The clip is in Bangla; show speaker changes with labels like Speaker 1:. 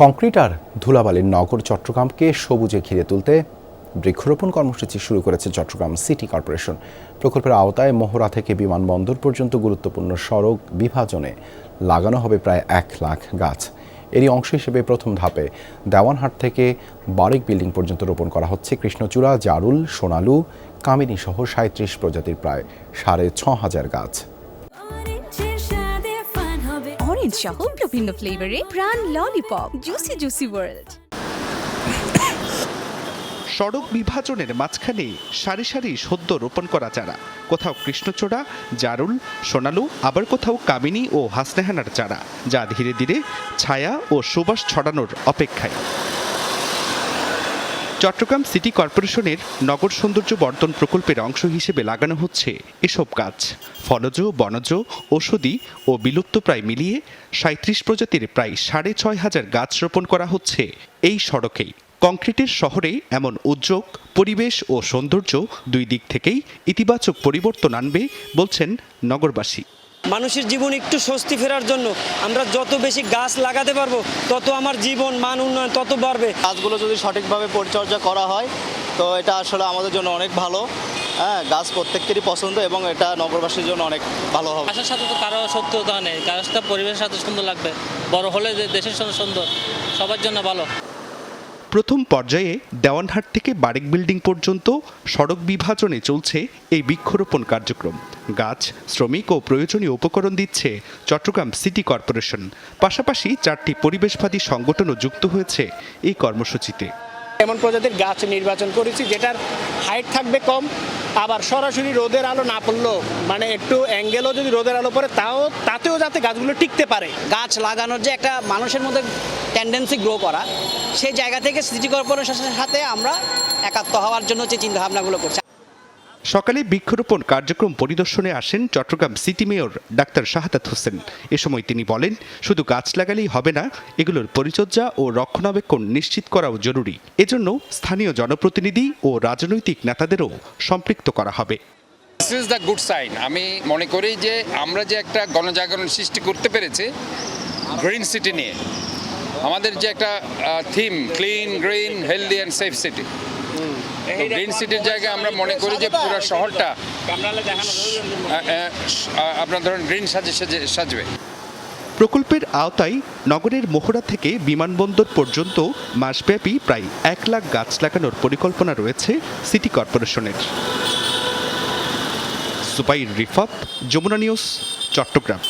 Speaker 1: কংক্রিট আর ধুলাবালির নগর চট্টগ্রামকে সবুজে ঘিরে তুলতে বৃক্ষরোপণ কর্মসূচি শুরু করেছে চট্টগ্রাম সিটি কর্পোরেশন। প্রকল্পের আওতায় মহড়া থেকে বিমানবন্দর পর্যন্ত গুরুত্বপূর্ণ সড়ক বিভাজনে লাগানো হবে প্রায় 1 লাখ গাছ। এরই অংশ হিসেবে প্রথম ধাপে দেওয়ানহাট থেকে বারিক বিল্ডিং পর্যন্ত রোপণ করা হচ্ছে কৃষ্ণচূড়া, জারুল, সোনালু, কামিনী সহ 37 প্রজাতির প্রায় 6,500 গাছ।
Speaker 2: অরেঞ্জ সহ বিভিন্ন ফ্লেভারে প্রাণ ললিপপ, জুসি জুসি ওয়ার্ল্ড।
Speaker 3: সড়ক বিভাজনের মাঝখানে সারি সারি সদ্য রোপণ করা চারা, কোথাও কৃষ্ণচূড়া, জারুল, সোনালু, আবার কোথাও কামিনী ও হাসনেহানার চারা, যা ধীরে ধীরে ছায়া ও সুবাস ছড়ানোর অপেক্ষায়। চট্টগ্রাম সিটি কর্পোরেশনের নগর সৌন্দর্য বর্ধন প্রকল্পের অংশ হিসেবে লাগানো হচ্ছে এসব গাছ। ফলজ, বনজ, ঔষধি ও বিলুপ্তপ্রায় মিলিয়ে 37 প্রজাতির প্রায় 6,500 গাছ রোপণ করা হচ্ছে এই সড়কেই। কংক্রিটের শহরে এমন উদ্যোগ পরিবেশ ও সৌন্দর্য দুই দিক থেকেই ইতিবাচক পরিবর্তন আনবে বলছেন নগরবাসী।
Speaker 4: মানুষের জীবন একটু স্বস্তি ফেরার জন্য আমরা যত বেশি গাছ লাগাতে পারবো তত আমার জীবন মান উন্নয়ন তত বাড়বে।
Speaker 5: গাছগুলো যদি সঠিকভাবে পরিচর্যা করা হয় তো এটা আসলে আমাদের জন্য অনেক ভালো। হ্যাঁ, গাছ প্রত্যেকেরই পছন্দ এবং এটা নগরবাসীর জন্য অনেক ভালো হবে।
Speaker 6: গাছের সাথে তো কারো সত্যতা নেই, গাছটা পরিবেশের সাথে সুন্দর লাগবে, বড় হলে দেশের জন্য সুন্দর, সবার জন্য ভালো।
Speaker 3: প্রথম পর্যায়ে দেওয়ানহাট থেকে বারিক বিল্ডিং পর্যন্ত সড়ক বিভাজনে চলছে এই বৃক্ষরোপণ কার্যক্রম। গাছ, শ্রমিক ও প্রয়োজনীয় উপকরণ দিচ্ছে চট্টগ্রাম সিটি কর্পোরেশন। পাশাপাশি 4টি পরিবেশবাদী সংগঠনও যুক্ত হয়েছে এই কর্মসূচিতে।
Speaker 7: এমন প্রজাতির গাছ নির্বাচন করেছি যেটার হাইট থাকবে কম, আবার সরাসরি রোদের আলো না পড়লেও মানে একটু অ্যাঙ্গেলও যদি রোদের আলো পড়ে তাতেও যাতে গাছগুলো টিকতে পারে।
Speaker 8: গাছ লাগানোর যে একটা মানুষের মধ্যে টেন্ডেন্সি গ্রো করা, সেই জায়গা থেকে সিটি কর্পোরেশনের সাথে আমরা একাত্ম হওয়ার জন্য যে চিন্তাভাবনাগুলো করছি।
Speaker 3: সকালে বৃক্ষরোপণ কার্যক্রম পরিদর্শনে আসেন Chittagong city mayor doctor Shahadat Hossain. এ সময় তিনি বলেন, শুধু গাছ লাগালেই হবে না, এগুলোর পরিচর্যা ও রক্ষণাবেক্ষণ নিশ্চিত করাও জরুরি। এজন্য স্থানীয় জনপ্রতিনিধি ও রাজনৈতিক নেতাদেরও সম্পৃক্ত করা হবে।
Speaker 9: This is the good sign. আমি মনে করি যে আমরা যে একটা গণজাগরণ সৃষ্টি করতে পেরেছি গ্রিন সিটি নিয়ে, আমাদের যে একটা theme clean, green, healthy and safe city, green সিটির জায়গায় আমরা মনে করি যে পুরো শহরটা আপনার ধরুন গ্রিন সাজবে।
Speaker 3: প্রকল্পের আওতায় নগরের মহড়া থেকে বিমানবন্দর পর্যন্ত মাসব্যাপী প্রায় 1 লাখ গাছ লাগানোর পরিকল্পনা রয়েছে সিটি কর্পোরেশনের। জুবাইর রিফাত, যমুনা নিউজ, চট্টগ্রাম।